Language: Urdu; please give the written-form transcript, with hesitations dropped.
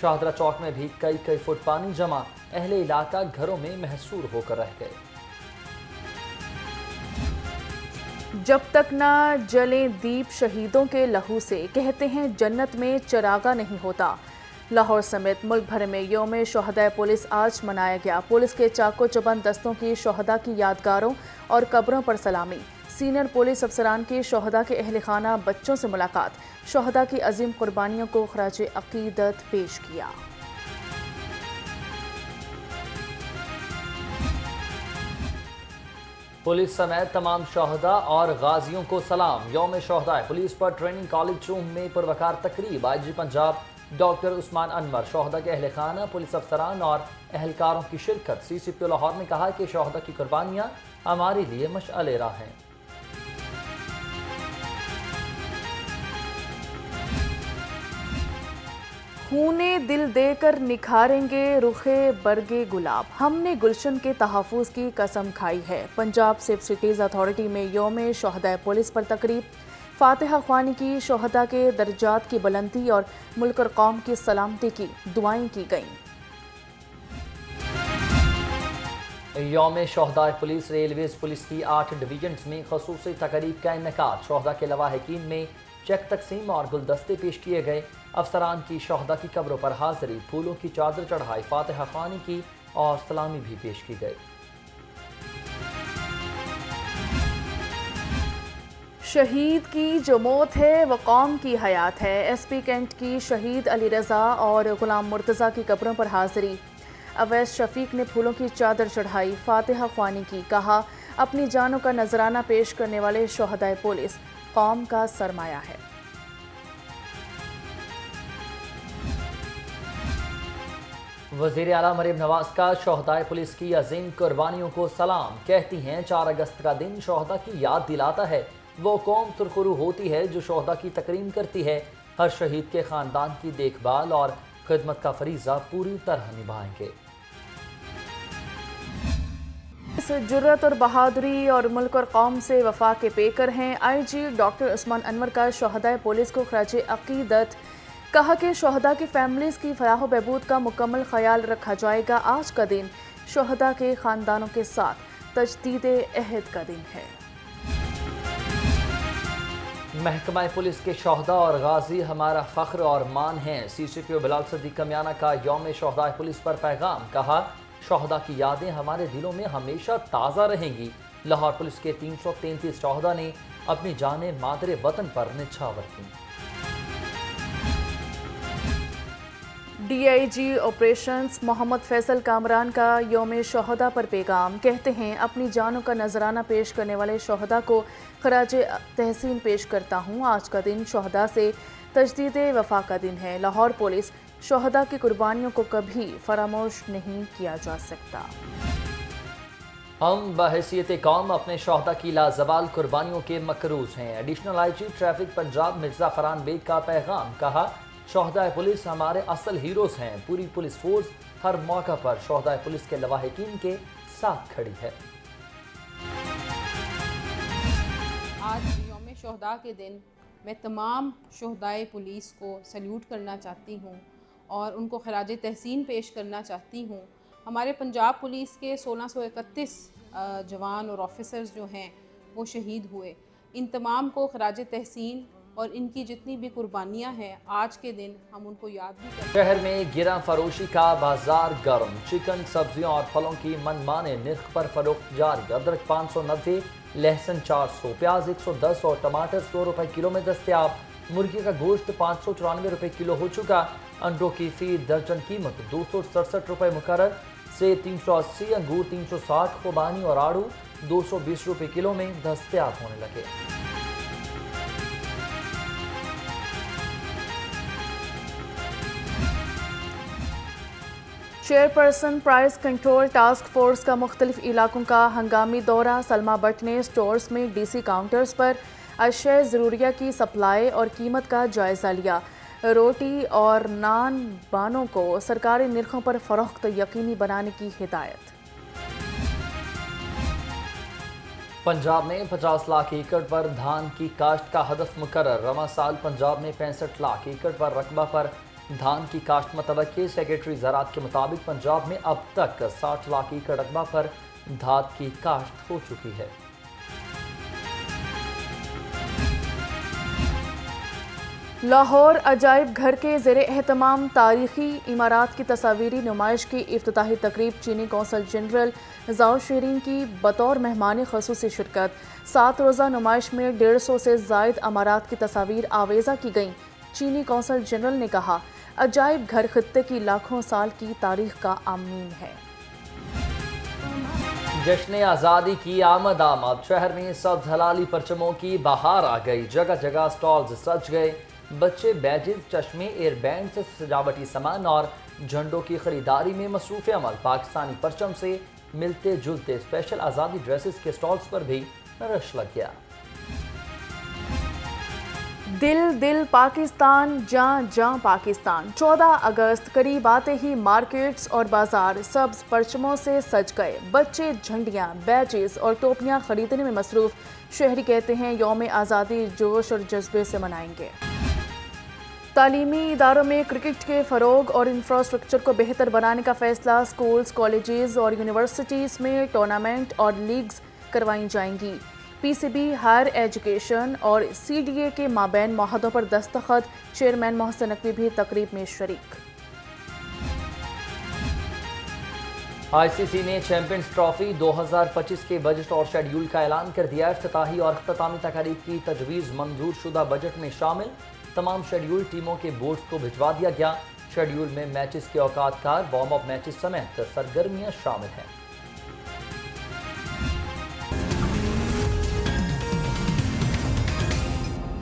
شاہدرہ چوک میں بھی کئی فٹ پانی جمع، اہل علاقہ گھروں میں محصور ہو کر رہ گئے۔ جب تک نہ جلیں دیپ شہیدوں کے لہو سے، کہتے ہیں جنت میں چراغا نہیں ہوتا۔ لاہور سمیت ملک بھر میں یوم شہدائے پولیس آج منایا گیا۔ پولیس کے چاقو چبند دستوں کی شہداء کی یادگاروں اور قبروں پر سلامی، سینئر پولیس افسران کی شہداء کے اہل خانہ بچوں سے ملاقات، شہداء کی عظیم قربانیوں کو خراج عقیدت پیش کیا۔ پولیس سمیت تمام شہداء اور غازیوں کو سلام۔ یوم شہدائے پولیس پر ٹریننگ کالج چوم میں پروقار تقریب، آئی جی پنجاب ڈاکٹر عثمان انور، شہداء کے اہل خانہ، پولیس افسران اور اہلکاروں کی شرکت۔ سی سی پی او لاہور نے کہا کہ شہداء کی قربانیاں ہمارے لیے مشعل راہ ہیں۔ خونے دل دے کر نکھاریں گے رخے برگے گلاب، ہم نے گلشن کے تحفظ کی قسم کھائی ہے۔ پنجاب سیف سٹیز اتھارٹی میں یوم شہدائے پولیس پر تقریب، فاتحہ خوانی کی، شہداء کے درجات کی بلندی اور ملک اور قوم کی سلامتی کی دعائیں کی گئیں۔ یوم شہدائے پولیس، ریلویز پولیس کی 8 ڈویژنز میں خصوصی تقریب کا انعقاد، شہداء کے لواحقین میں چیک تقسیم اور گلدستے پیش کیے گئے، افسران کی شہداء کی قبروں پر حاضری، پھولوں کی چادر چڑھائی، فاتحہ خوانی کی اور سلامی بھی پیش کی گئی۔ شہید کی جو موت ہے وہ قوم کی حیات ہے، ایس پی کینٹ کی شہید علی رضا اور غلام مرتضیٰ کی قبروں پر حاضری، اویس شفیق نے پھولوں کی چادر چڑھائی، فاتحہ خوانی کی، کہا اپنی جانوں کا نذرانہ پیش کرنے والے شہدائے پولیس قوم کا سرمایہ ہے۔ وزیر اعلیٰ مریم نواز کا شہدائے پولیس کی عظیم قربانیوں کو سلام، کہتی ہیں 4 اگست کا دن شہداء کی یاد دلاتا ہے، وہ قوم سرخرو ہوتی ہے جو شہداء کی تکریم کرتی ہے، ہر شہید کے خاندان کی دیکھ بھال اور خدمت کا فریضہ پوری طرح نبھائیں گے۔ اس جرت اور بہادری اور ملک اور قوم سے وفا کے پیکر ہیں، آئی جی ڈاکٹر عثمان انور کا شہدائے پولیس کو خراج عقیدت، کہا کہ شہداء کی فیملیز کی فلاح و بہبود کا مکمل خیال رکھا جائے گا۔ آج کا دن شہداء کے خاندانوں کے ساتھ تجدید عہد کا دن ہے۔ محکمہ پولیس کے شہداء اور غازی ہمارا فخر اور مان ہیں، سی سی پی او بلال صدیق کمیانہ کا یوم شہدائے پولیس پر پیغام، کہا شہداء کی یادیں ہمارے دلوں میں ہمیشہ تازہ رہیں گی۔ لاہور پولیس کے 333 شہداء نے اپنی جانیں مادر وطن پر نچھاور کی۔ ڈی آئی جی آپریشنز محمد فیصل کامران کا یوم شہداء پر پیغام، کہتے ہیں اپنی جانوں کا نذرانہ پیش کرنے والے شہداء کو خراج تحسین پیش کرتا ہوں۔ آج کا دن شہداء سے تجدید وفا کا دن ہے۔ لاہور پولیس شہداء کی قربانیوں کو کبھی فراموش نہیں کیا جا سکتا۔ ہم بحیثیت قوم اپنے شہداء کی لازوال قربانیوں کے مکروز ہیں، additional I G traffic Punjab Mirza Farhan Baig کا پیغام، کہا شہدائے پولیس ہمارے اصل ہیروز ہیں، پوری پولیس فورس ہر موقع پر شہدائے پولیس کے لواحقین کے ساتھ کھڑی ہے۔ آج یوم شہداء کے دن میں تمام شہدائے پولیس کو سیلیوٹ کرنا چاہتی ہوں اور ان کو خراج تحسین پیش کرنا چاہتی ہوں۔ ہمارے پنجاب پولیس کے 1631 جوان اور آفیسرز جو ہیں وہ شہید ہوئے، ان تمام کو خراج تحسین اور ان کی جتنی بھی قربانیاں ہیں آج کے دن ہم ان کو یاد بھی کرتے ہیں۔ شہر میں گراں فروشی کا بازار گرم، چکن، سبزیوں اور پھلوں کی من مانے نرخ پر فروخت جاری، ادرک 590، لہسن 400، پیاز 110 اور ٹماٹر 100 روپے کلو میں دستیاب، مرغی کا گوشت 594 روپے کلو ہو چکا، انڈوں کی فی درجن قیمت 267 روپے مقرر، سیب 380، انگور 360، خوبانی اور آڑو 220 روپے کلو میں دستیاب ہونے لگے۔ Chairperson price control task force کا مختلف علاقوں کا ہنگامی دورہ، سلما بٹ نے سٹورز میں ڈی سی کاؤنٹرز پر اشیاء ضروریہ کی سپلائی اور قیمت کا جائزہ لیا، روٹی اور نان بانوں کو سرکاری نرخوں پر فروخت یقینی بنانے کی ہدایت۔ پنجاب میں 50 لاکھ ایکڑ پر دھان کی کاشت کا ہدف مقرر، رواں سال پنجاب میں 65 لاکھ ایکڑ پر رقبہ پر دھان کی کاشت متوقع، سیکرٹری زراعت کے مطابق پنجاب میں اب تک 60 لاکھ ایکڑ رقبہ پر دھات کی کاشت ہو چکی ہے۔ لاہور عجائب گھر کے زیر اہتمام تاریخی عمارات کی تصاویری نمائش کی افتتاحی تقریب چینی قونصل جنرل زاؤ شیرین کی بطور مہمان خصوصی شرکت۔ 7 روزہ نمائش میں 150 سے زائد عمارات کی تصاویر آویزہ کی گئیں۔ چینی قونصل جنرل نے کہا، عجائب گھر خطے کی لاکھوں سال کی تاریخ کا آمین ہے۔ جشن آزادی کی آمد شہر میں سبز ہلالی پرچموں کی بہار آ گئی، جگہ جگہ سٹالز سج گئے، بچے بیجز، چشمے، ایئر بینڈ سے سجاوٹی سامان اور جھنڈوں کی خریداری میں مصروف عمل۔ پاکستانی پرچم سے ملتے جلتے اسپیشل آزادی ڈریسز کے سٹالز پر بھی رش لگ گیا۔ دل دل پاکستان، جاں جاں پاکستان۔ 14 اگست قریب آتے ہی مارکیٹس اور بازار سبز پرچموں سے سج گئے، بچے جھنڈیاں، بیجز اور ٹوپیاں خریدنے میں مصروف۔ شہری کہتے ہیں یوم آزادی جوش اور جذبے سے منائیں گے۔ تعلیمی اداروں میں کرکٹ کے فروغ اور انفراسٹرکچر کو بہتر بنانے کا فیصلہ۔ سکولز، کالجز اور یونیورسٹیز میں ٹورنامنٹ اور لیگز کروائی جائیں گی۔ پی سی بی، ہائر ایجوکیشن اور سی ڈی اے کے مابین معاہدوں پر دستخط۔ چیئرمین محسن نقوی بھی تقریب میں شریک۔ آئی سی سی نے چیمپئنز ٹرافی 2025 کے بجٹ اور شیڈیول کا اعلان کر دیا۔ افتتاحی اور اختتامی تقریب کی تجویز منظور شدہ بجٹ میں شامل۔ تمام شیڈیول ٹیموں کے بورڈز کو بھجوا دیا گیا۔ شیڈیول میں میچز کے اوقات کار، وارم اپ میچز سمیت سرگرمیاں شامل ہیں۔